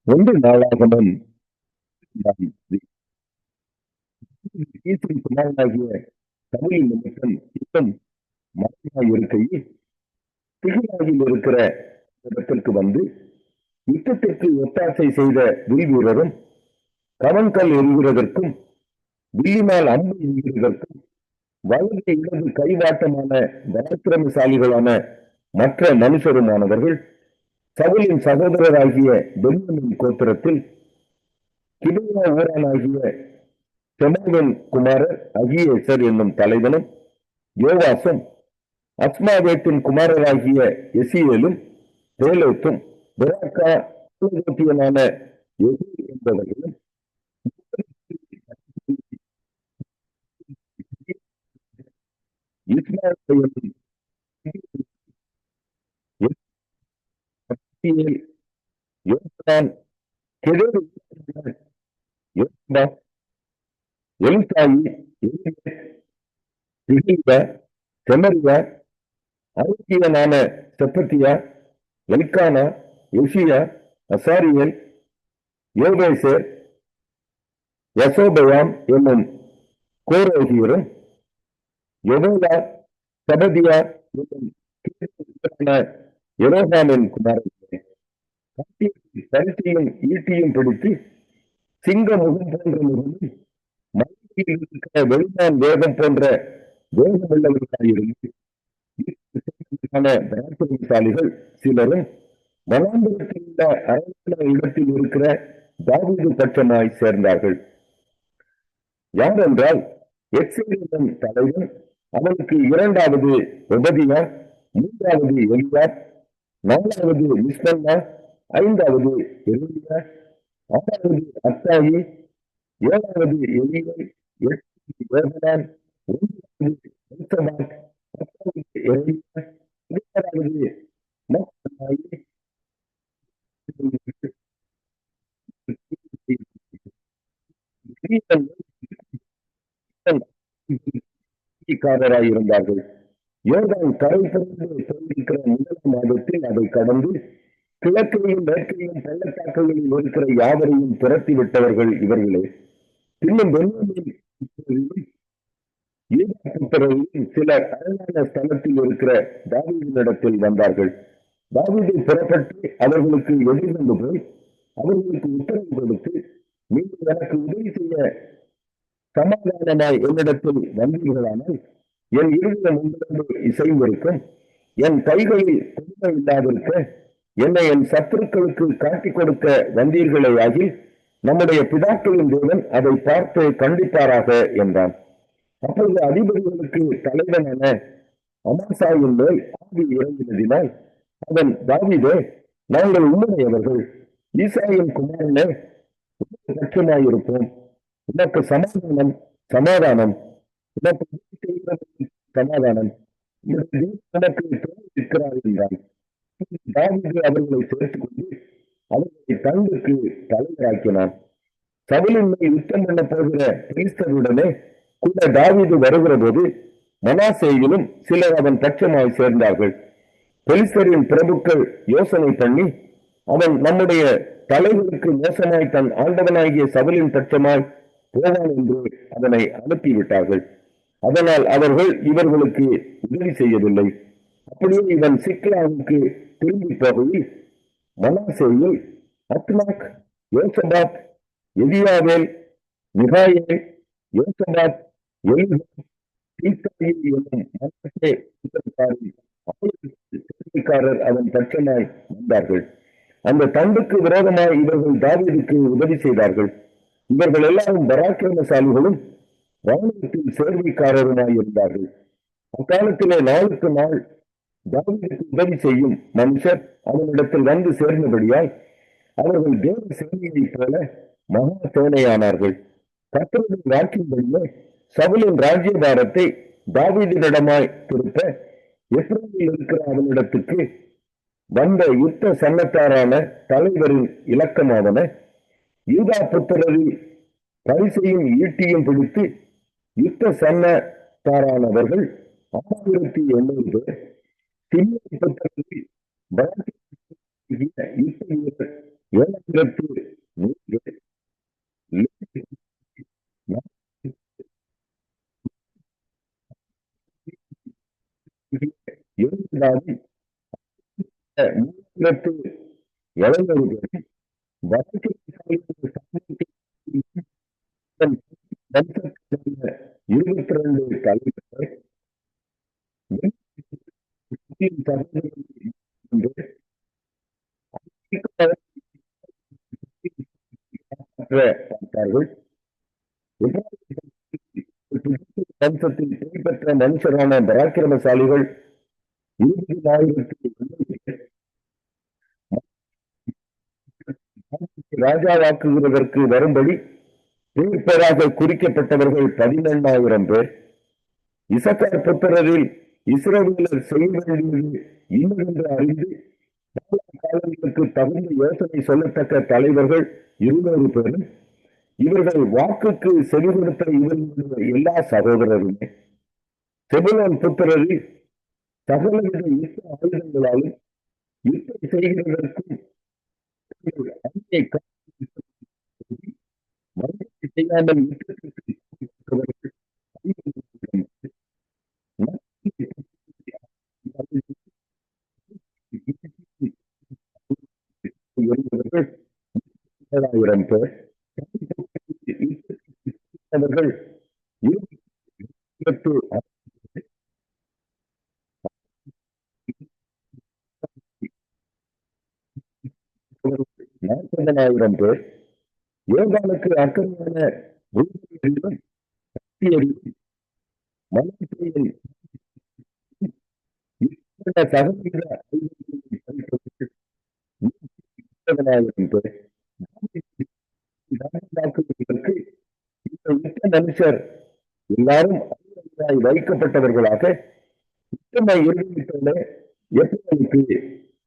ஒன்று நாளாகமம் ஈசின் குமாரனாகிய சவுலின் நிமித்தம் யுத்தம் மரணமாய் இருக்கையில் சிகிலாகில் இருக்கிற இடத்திற்கு வந்து யுத்தத்திற்கு ஒத்தாசை செய்த வில் வீரரும் கவன்கல் எறிகிறதற்கும் வில்லினால் அம்பு எறிகிறதற்கும் வலது இடது கைவாட்டமான பராக்கிரமசாலிகளான மற்ற மனுஷருமானவர்கள் சவுலின் சகோதரராகிய பென்யமின் கோத்திரத்தில் கிபியா ஊரானாகிய செமாவின் குமாரர் அகியேசர் என்னும் தலைவனும் யோவாசும் அஸ்மாவேத்தின் குமாரராகிய எசியேலும் பேலோத்தும் பெராக்கா என்பவர்களும் அருக்கியனான செப்பத்தியா, எல்கானா, யோசியா, அசாரியல், யோபேசர், யசோபயாம் என்னும் கோரோகியரும் யெகோவா சபதியா என்னும் எரோகாமின் குமாரர்களே, கருத்தையும் ஈட்டியும் பிடித்து சிங்க முகம் போன்ற முகமும் மலையில் இருக்கிற வெளிமான் வேகம் போன்ற வேகமுள்ளவர்களாயிருந்து பராக்கிரமசாலிகள் சிலரும் வனாந்தரத்தில் உள்ள அரண்மனை இடத்தில் இருக்கிற தாவீது பட்சமாய் சேர்ந்தார்கள். யாரென்றால் எக்ஸேலின் தலைவன், அவனுக்கு இரண்டாவது ஒபதியா, மூன்றாவது எலியா, நாலாவது மிஸ்பல்லா, ஐந்தாவது எலியா, ஆறாவது அத்தாயி, ஏழாவது எலியை, எட்டாவது யோகனான், ஒன்பதாவது எல்சபாத், பத்தாவது எலியா, 16வது மக்னாயி, காரராயிருந்தார்கள். யோர்தான் கரை திறந்து சொல்லியிருக்கிற முதலாம் மாதத்தில் அதை கடந்து கிழக்கையும் மேற்கையும் பள்ளத்தாக்குகளில் இருக்கிற யாவரையும் துரத்தி விட்டவர்கள் இவர்களே. இன்னும் புத்திரரையும் சிலர் அழகான ஸ்தலத்தில் இருக்கிற தாவீதினிடத்தில் வந்தார்கள். தாவீதை புறப்பட்டு அவர்களுக்கு எதிர்கொண்டு போய் அவர்களுக்கு உத்தரவு கொடுத்து, நீங்கள் எனக்கு உதவி செய்ய சமாதானமாய் என்னிடத்தில் வந்தீர்களானால் என் இருதயம் உங்களோடு இசைந்திருக்கும், என் கைகளில் கொடுமை இல்லாதிருக்க என்னை என் சத்துருக்களுக்கு காட்டிக் கொடுக்க வந்தீர்களே ஆகி நம்முடைய பிதாக்களின் தேவன் அதை பார்த்து கண்டிப்பாராக என்றான். அப்பொழுது அதிபதிகளுக்கு தலைவனான அமாசாயின் மேல் ஆவி இறங்கினதினால் அவன், தாவீதே, நாங்கள் உண்மையவர்கள், ஈசாயின் குமாரனே, பட்சமாயிருப்போம், உனக்கு சமாதானம் சமாதானம், உனக்கு சமாதானம், உனக்கு இருக்கிறார் என்றான். தாவீது அவர்களை சேர்த்துக் கொண்டு அவர்களை தங்குக்கு தலைவராக்கினான். சவுலின் மேல் யுத்தம் பண்ண போகிற பெலிஸ்தருடனே கூட தாவீது வருகிற போது மனாசேயிலும் சிலர் அவன் பட்சமாய் சேர்ந்தார்கள். பெலிஸ்தரின் பிரபுக்கள் யோசனை பண்ணி, அவன் நம்முடைய தலைவருக்கு மோசமாய் தன் ஆண்டவனாகிய சவுலின் பட்சமாய் போவான் என்று அதனை அனுப்பிவிட்டார்கள். அதனால் அவர்கள் இவர்களுக்கு உதவி செய்யவில்லை. அப்படியே இவன் சிக்லாவுக்கு திரும்பி போகையில் மனாசேயில் அத்மாக், யோசபாத், எதியாவேல், மிகாயேல், யோசபாத், என்னும் அவன் பட்சமாய் வந்தார்கள். அந்த தண்டுக்கு விரோதமாய் இவர்கள் தாவீதுக்கு உதவி செய்தார்கள். இவர்கள் எல்லாரும் பராக்கிரமசாலிகளும் ராணுவத்தில் சேர்வைக்காரருமாய் இருந்தார்கள். அக்காலத்திலே நாளுக்கு நாள் தாவீதுக்கு உதவி செய்யும் மனுஷர் அவனிடத்தில் வந்து சேர்ந்தபடியாய் அவர்கள் தேவ சேனையைப் போல மகா சேனையானார்கள். கர்த்தருடைய வாக்கின்படியே சவுலின் ராஜ்யபாரத்தை தாவீதினிடமாய் திருப்ப எப்ரோனில் இருக்கிற அவனிடத்துக்கு வந்த யுத்த சன்னத்தாரான தலைவரின் இலக்கமாவன, யூதா புத்திரரில் பரிசையும் ஈட்டியும் பிடித்து யுத்த சன்னத்தாரானவர்கள் 1800 பேர், சிம்மை புத்திரரில் யுத்த வீரர் 7,300 இருந்தாலும் 3,700 பேர் வடக்கு வம்சத்தில் 22 தலைவர்கள் பார்த்தார்கள். வம்சத்தில் பெற்ற மனுஷரான பராக்கிரமசாலிகள் 20,000 ராஜாவாக்குகிறதற்கு வரும்படி பேராக குறிக்கப்பட்டவர்கள் 11,000 பேர். இசக்கார் புத்திரரில் இஸ்ரவேலர் செய்ய வேண்டியது இன்னதென்று அறிந்து காலங்களுக்கு தகுந்த யோசனை சொல்லத்தக்க தலைவர்கள் 200 பேரும், இவர்கள் வாக்குக்கு செவி கொடுத்த இவர்களுடைய எல்லா சகோதரருமே. செபுலோன் புத்திரரில் சகலவித யுத்த ஆயுதங்களாலும் யுத்தம் செய்கிறதற்கும் செய்யாமல் பேர் அவர்கள் 40,000 பேர் யோகானுக்கு அக்கறையான மனத்தையில் சகோதர 50,000 பேர் மனுஷர் எல்லாரும் வைக்கப்பட்டவர்களாக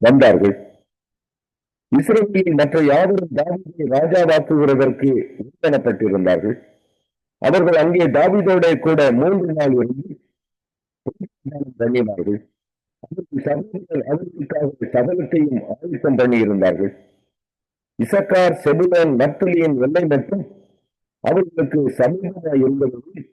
வந்தார்கள். இஸ்ரவேலில் மற்ற யாவரும் தாவீதை ராஜாவாக்குகிறதற்கு உட்படப்பட்டிருந்தார்கள். அவர்கள் அங்கே தாவீதோட கூட 3 நாள் இருந்து தங்கினார்கள். அவர்களுக்காக சகலத்தையும் ஆயத்தம் பண்ணியிருந்தார்கள். இசக்கார், செபுலோன், நப்தலியின் எல்லை மட்டும் அவர்களுக்கு சமீபமாக இருந்தவர்களும்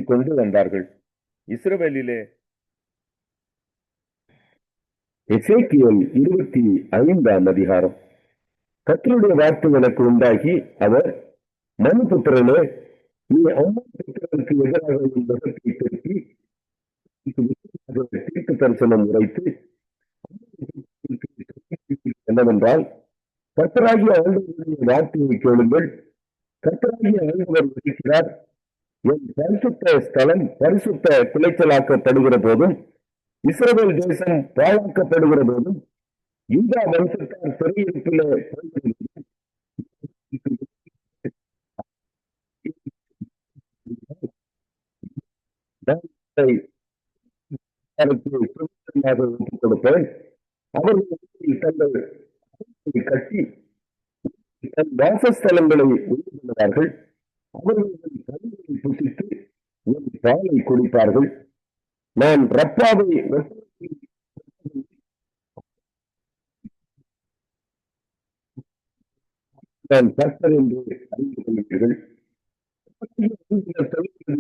கொண்டு வந்தார்கள். இஸ்ரவேலிலே எசேக்கியேல் 25ஆம் அதிகாரம். கர்த்தருடைய வார்த்தை எனக்கு உண்டாகி, அவர் மனுபுத்திரனே, நீ அம்மன் புத்திரனுக்கு எதிராக உன் முகத்தை திருப்பி தீர்க்க தரிசனம் உரைத்து என்னவென்றால், கர்த்தராகிய ஆண்டவருடைய வார்த்தையை கேளுங்கள். கர்த்தராகிய ஆண்டவர் இருக்கிறார். என் பரிசுத்த ஸ்தலம் பரிசுத்த குலைச்சலாக்கப்படுகிற போதும், இஸ்ரவேல் தேசம் பாழாக்கப்படுகிற போதும், யூதா வம்சத்தார் சிறையிருப்பில் கொடுப்பேன். அவர்கள் தங்கள் கட்டி தன் வாசஸ்தலங்களை உண்டு பண்ணுவார்கள். அவர்கள் கல்வியை புசித்து ஒரு பாலை குடிப்பார்கள். நான் ரப்பாவை நான் கர்த்தர் என்று அறிந்து கொள்கிறீர்கள்.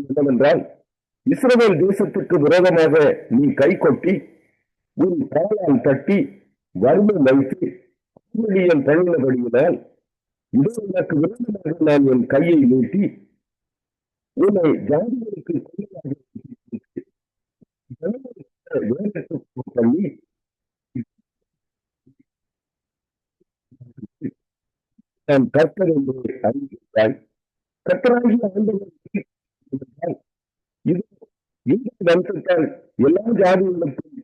என்னவென்றால், இஸ்ரவேல் தேசத்துக்கு விரோதமாக நீ கை கொட்டி உன் காலால் தட்டி வறுமை வைத்து தழுவினபடியினால் இது எனக்கு விரோதமாக நான் என் கையை நீட்டி உன்னை ஜாதிகளுக்கு பண்ணி நான் கர்த்தர் என்று அறிவித்தாய். கர்த்தராகிய ஆண்டவர் இது இந்த வம்சத்தால் எல்லா ஜாதிகளுக்கும்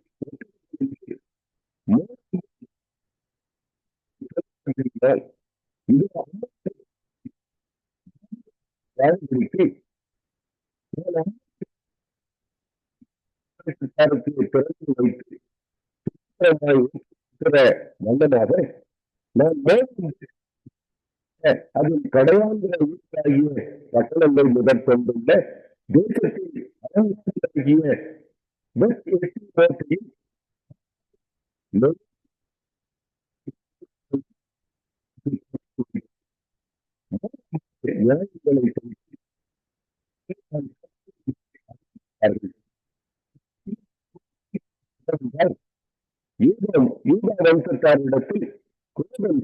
திறந்து வைத்து வல்லமாக நான் மேலும் அதில் கடையாந்திர வீட்டாகிய பட்டணங்கள் முதற் கொண்டுள்ள தேசத்தில் அரங்காகிய வெஸ்ட் எஸ்டிமேட்டையும் நியாயங்களை யூதா வம்சத்தாரிடத்தில் குரோதம்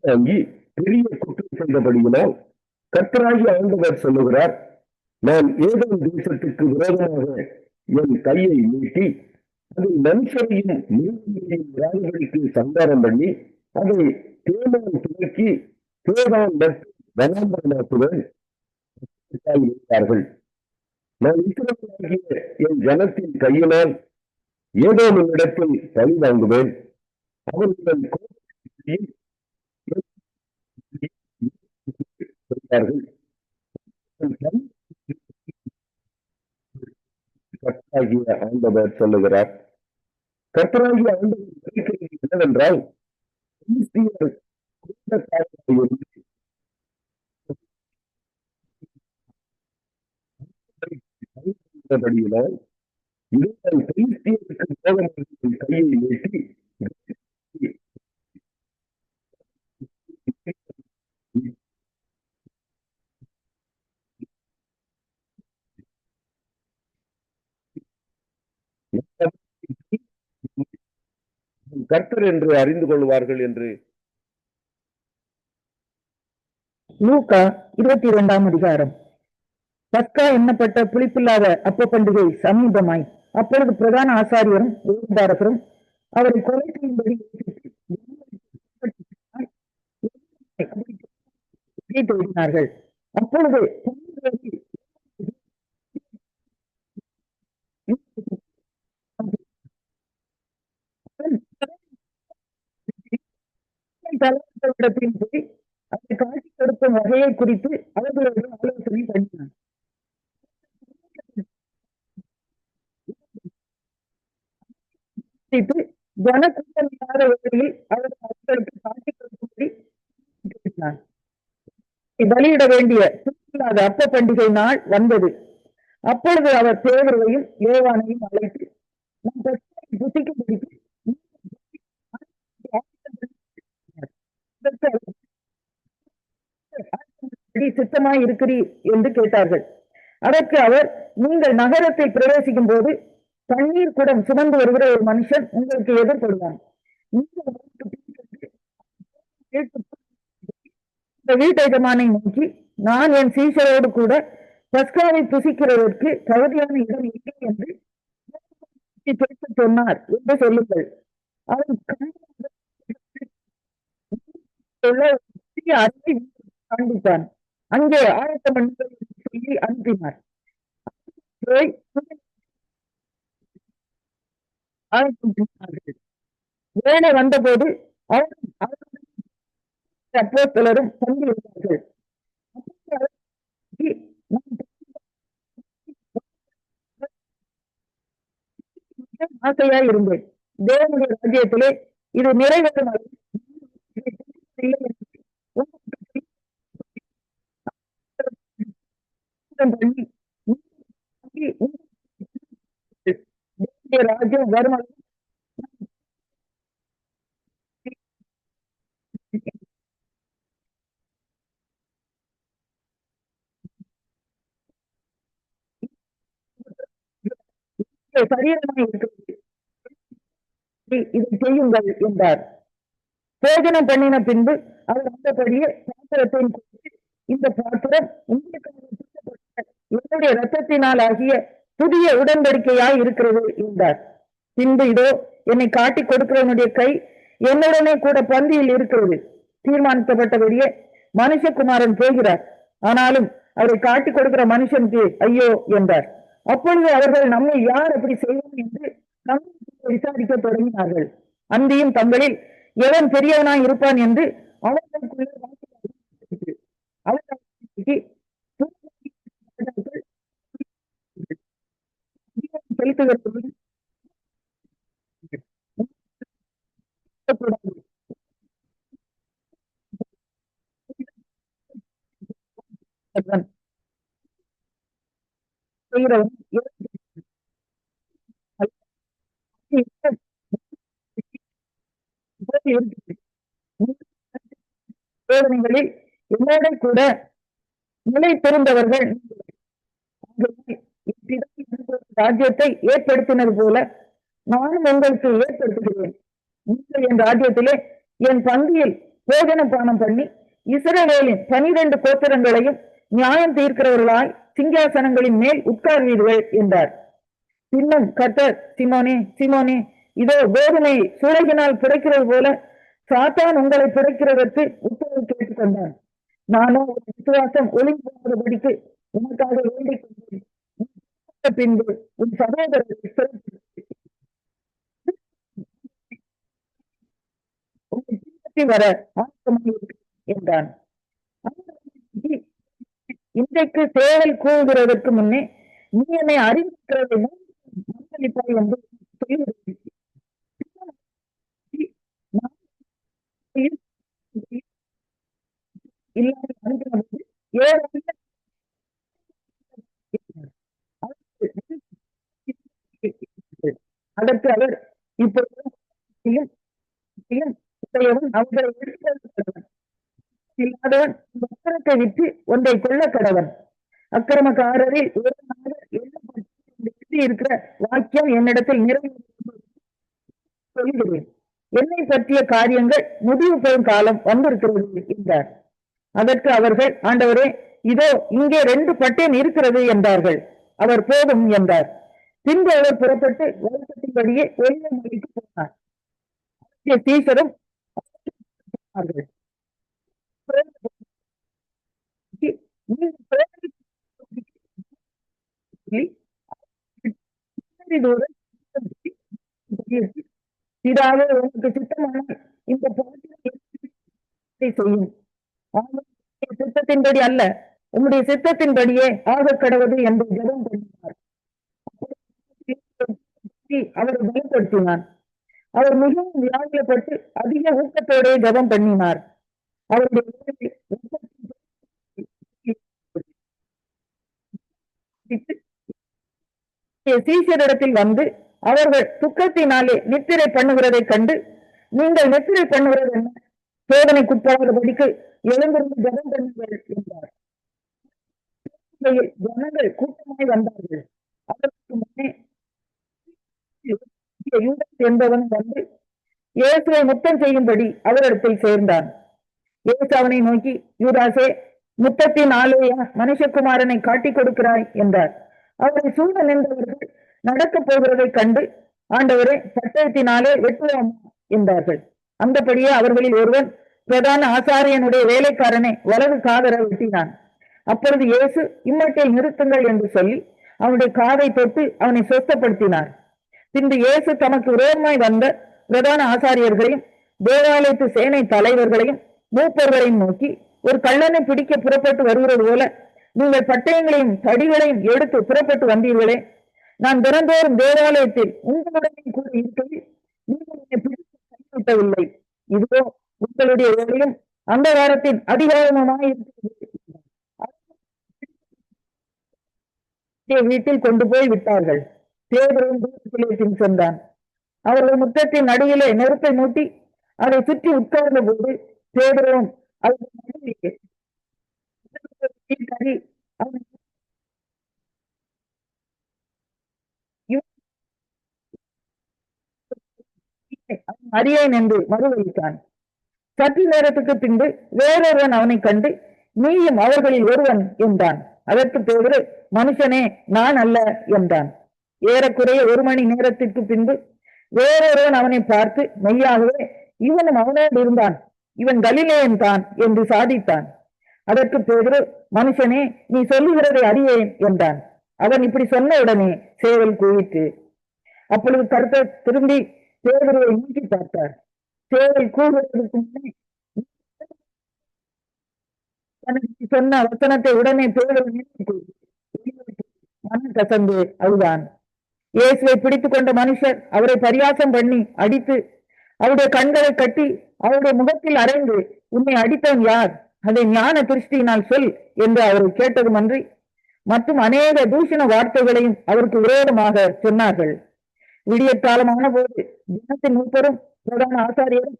தாங்கி பெரிய குற்றம் செய்தபடியினால் கர்த்தராகி ஆண்டவர் சொல்லுகிறார், நான் ஏதோம் தேசத்துக்கு விரோதமாக என் கையை நீட்டி அதை மனுஷரையும் மிருகங்களையும் ராணிகளுக்கு சங்காரம் பண்ணி அதை தேமான் துவக்கி தேவான் நட்டு வனாந்தரமாக்குவேன் இருந்தார்கள். நான் இஸ்ரவேலாகிய என் ஜனத்தின் கையினால் ஏதோமின் இடத்தில் பழி வாங்குவேன். அவர்களுடன் கர்த்தராகிய ஆண்டவர் சொல்லுகிறார். கர்த்தராகிய ஆண்டவர் என்னவென்றால் படியினால் இவர்கள் கிறிஸ்தியருக்கு போக கையை நீட்டி கர்த்தர் என்று அறிந்து கொள்வார்கள் என்று லூக்கா 22ஆம் அதிகாரம். பஸ்கா எண்ணப்பட்ட புளிப்பில்லாத அப்ப பண்டிகை சமீபமாய் அப்பொழுது பிரதான ஆசாரியரும் வேதபாரகரும் அவரை கொலை செய்யும்படி தேடினார்கள். அப்பொழுது தலைவர்களிடத்தில் போய் அதை காட்சி கொடுக்கும் வகையை குறித்து அவர்களோடு ஆலோசனை பண்ணினார். ஜனக்கூட்டம் இல்லாத வகையில் அவர்களுக்கு காட்சி கொடுக்கும்படி பேசினார். பலியிட வேண்டிய புளிப்பில்லாத அப்ப பண்டிகை நாள் வந்தது. அப்பொழுது அவர் பேதுருவையும் யோவானையும் அழைத்து நம் புசிக்கும்படிக்கு சித்தமாய் இருக்கிறீர் என்று கேட்டார்கள். அதற்கு அவர், நீங்கள் நகரத்தில் பிரவேசிக்கும் போது தண்ணீர் குடம் சுமந்து வருகிற ஒரு மனுஷன் உங்களுக்கு எதிர்படுவான். இந்த வீட்டெஜமானை நோக்கி, நான் என் சீஷரோடு கூட பஸ்காவை புசிக்கிறதற்கு தகுதியான இடம் இல்லை என்று பேச சொன்னார் என்று சொல்லுங்கள். அவன் அறையை காண்பித்தான். அங்கே ஆயத்த மனிதர்கள் சொல்லி அனுப்பினார். வேலை வந்தபோது அப்போஸ்தலரும் தங்கியிருந்தார்கள். ஆசையா இருந்தேன். தேவனுடைய ராஜ்யத்திலே இது நிறைவேறும் ராஜ்யம் வரும். சரீரமாக இருக்கிறது, இதை செய்யுங்கள் என்றார். போஜனம் பண்ணின பின்பு அவர் வந்தபடியே பாத்திரத்தை கொடுத்து, இந்த பாத்திரம் உங்களுக்கு என்னுடைய ரத்தத்தினால் ஆகிய புதிய உடன்படிக்கையாய் இருக்கிறது என்றார். பின்பு இதோ என்னை காட்டி கொடுக்கிறவனுடைய கை என்னுடனே கூட பந்தியில் இருக்கிறது. தீர்மானிக்கப்பட்டபடியே மனுஷகுமாரன் போகிறார். ஆனாலும் அவரை காட்டி கொடுக்கிற மனுஷனுக்கு ஐயோ என்றார். அப்பொழுது அவர்கள் நம்மை யார் அப்படி செய்வோம் என்று விசாரிக்க தொடங்கினார்கள். அந்தியும் தங்களில் எவன் பெரியவனாய் இருப்பான் என்று அவர்களுக்குள்ளே செலுத்துகிறது. செய்கிறவன் சோதனைகளில் என்னோட கூட நிலை பெறுந்தவர்கள் ராஜ்யத்தை ஏற்படுத்தினது போல நானும் உங்களுக்கு ஏற்படுத்துகிறேன். நீங்கள் என் ராஜ்யத்திலே என் பந்தியில் போஜன பானம் பண்ணி இஸ்ரவேலின் 12 கோத்திரங்களையும் நியாயம் தீர்க்கிறவர்களாய் சிங்காசனங்களின் மேல் உட்கார்வீர்கள் என்றார். பின்னும் கர்த்தர், சிமோனே சிமோனே, இதோ கோதுமை சூழலினால் புடைக்கிறது போல சாத்தான் உங்களை புடைக்கிறதற்கு உத்தரவு கேட்டுக் கொண்டான். நானோ ஒரு விசுவாசம் ஒளிந்து போவதற்கு உனக்காக வேண்டிக் கொண்டேன். பின்பு உன் சகோதரரை வர என்றான். இன்றைக்கு சேவல் கூவுகிறதற்கு முன்னே நீ என்னை அறிவிக்கிறதை வந்து அதற்கு அவர் இப்பொழுது இல்லாதவன் வஸ்திரத்தை விட்டு ஒன்றை கொள்ள கடவன். அக்கிரமக்காரரில் ஒரு இருக்கிற வாக்கியம் என்னிடத்தில் சொல்கிறேன். என்னை பற்றிய காரியங்கள் முடிவு பெறும் காலம் வந்திருக்கிறது என்றார். அதற்கு அவர்கள், ஆண்டவரே, இதோ இங்கே 2 பட்டயம் இருக்கிறது என்றார்கள். அவர் போதும் என்றார். பின்பு அவர் புறப்பட்டு வழக்கத்தின்படியே ஒளிய மொழிக்கு போனார். சீசரும் இதாக உனக்கு சித்தமான இந்த செய்யும். சித்தத்தின்படி அல்ல, உங்களுடைய சித்தத்தின்படியே ஆக கடவுது என்று ஜெபம் பண்ணினார். அவரை பயன்படுத்தினார். அவர் மிகவும் வியாகுலப்பட்டு அதிக ஊக்கத்தோட ஜெபம் பண்ணினார். அவருடைய சீஷரிடத்தில் வந்து அவர்கள் துக்கத்தினாலே நித்திரை பண்ணுகிறதை கண்டு, நீங்கள் நித்திரை பண்ணுகிறது என்ன? சோதனைக்குட்படாதபடிக்கு எழுந்திருந்து ஜெபம் பண்ணுங்கள் என்றார். ஜனங்கள் கூட்டமாய் வந்தார்கள். அதற்கு முன்னே என்பவன் வந்து இயேசுவை முத்தம் செய்யும்படி அவரிடத்தில் சேர்ந்தான். இயேசு அவனை நோக்கி, யூதாசே, முத்தத்தின் ஆலய மனுஷகுமாரனை காட்டிக் கொடுக்கிறாய் என்றார். அவரை சூழ நின்றவர்கள் நடக்கப் போகிறதை கண்டு, ஆண்டவரே, பட்டயத்தினாலே வெட்டுவோம் என்றார்கள். அந்தபடியே அவர்களில் ஒருவன் பிரதான ஆசாரியனுடைய வேலைக்காரனை வலது காதர வெட்டினான். அப்பொழுது இயேசு, இம்மட்டில் நிறுத்துங்கள் என்று சொல்லி அவனுடைய காதை தொட்டு அவனை சொஸ்தப்படுத்தினார். பின்பு இயேசு தமக்கு விரோதமாய் வந்த பிரதான ஆசாரியர்களையும் தேவாலயத்து சேனை தலைவர்களையும் மூப்பர்களையும் நோக்கி, ஒரு கள்ளனை பிடிக்க புறப்பட்டு வருகிறது போல நீங்கள் பட்டயங்களையும் தடிகளையும் எடுத்து புறப்பட்டு வந்தீர்களே. நான் தினந்தோறும் தேவாலயத்தில் உங்களுடைய கூட இருக்கையில் நீங்கள் என்னை பிடித்து கைவிட்டவில்லை. இதுவோ உங்களுடைய வேலையும் அந்த வாரத்தின் அதிகாரமாய் வீட்டில் கொண்டு போய் விட்டார்கள். பேதுருவும் சென்றான். அவர்கள் முற்றத்தின் நடுவிலே நெருப்பை மூட்டி அதை சுற்றி உட்கார்ந்த போது பேதுருவும் அறியேன் என்று மறுதளித்தான். சற்று நேரத்துக்கு பின்பு வேறொருவன் அவனை கண்டு, நீயும் அவர்களில் ஒருவன் என்றான். அதற்கு பேதுரு, மனுஷனே, நான் அல்ல என்றான். ஏறக்குறைய 1 மணி நேரத்திற்கு பின்பு வேறொருவன் அவனை பார்த்து, மெய்யாகவே இவனும் அவனோடு இருந்தான், இவன் கலிலேயன் தான் என்று சாதித்தான். அதற்கு பேதுரு, மனுஷனே, நீ சொல்லுகிறதை அறியேன் என்றான். அவன் இப்படி சொன்ன உடனே சேவல் கூவிற்று. அப்பொழுது கர்த்தர் திரும்பி பேதுருவை நோக்கி பார்த்தார். சேவல் கூவுவதற்கு முன்னே சொன்ன வசனத்தை உடனே பேதுரு மனம் கசந்து அழுதான். இயேசுவை பிடித்துக் கொண்ட மனுஷர் அவரை பரியாசம் பண்ணி அடித்து அவருடைய கண்களை கட்டி அவருடைய முகத்தில் அறைந்து, உன்னை அடித்தவன் யார்? அதை ஞான திருஷ்டியினால் சொல் என்று அவரை கேட்டதுமன்றி மற்றும் அநேக தூஷண வார்த்தைகளையும் அவருக்கு விரோதமாக சொன்னார்கள். விடிய காலமான போது தினத்தின் மூப்பரும் பிரதான ஆசாரியரும்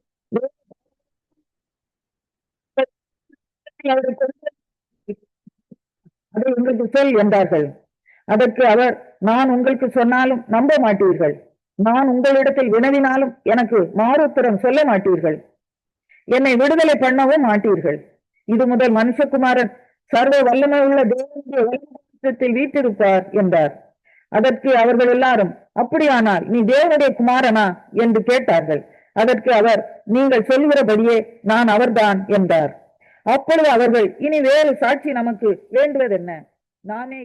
அதை உங்களுக்கு சொல் என்றார்கள். அதற்கு அவர், நான் உங்களுக்கு சொன்னாலும் நம்ப மாட்டீர்கள், நான் உங்களிடத்தில் வினவினாலும் எனக்கு மாறுத்தரம் சொல்ல மாட்டீர்கள், என்னை விடுதலை பண்ணவும் மாட்டீர்கள். இது முதல் மனுஷகுமாரன் சர்வ வல்லமை உள்ள தேவனுடைய வலதுபக்கத்தில் வீற்றிருப்பார் என்றார். அதற்கு அவர்கள் எல்லாரும், அப்படியானால் நீ தேவனுடைய குமாரனா என்று கேட்டார்கள். அதற்கு அவர், நீங்கள் சொல்கிறபடியே நான் அவர்தான் என்றார். அப்பொழுது அவர்கள், இனி வேறு சாட்சி நமக்கு வேண்டுவதென்ன? நானே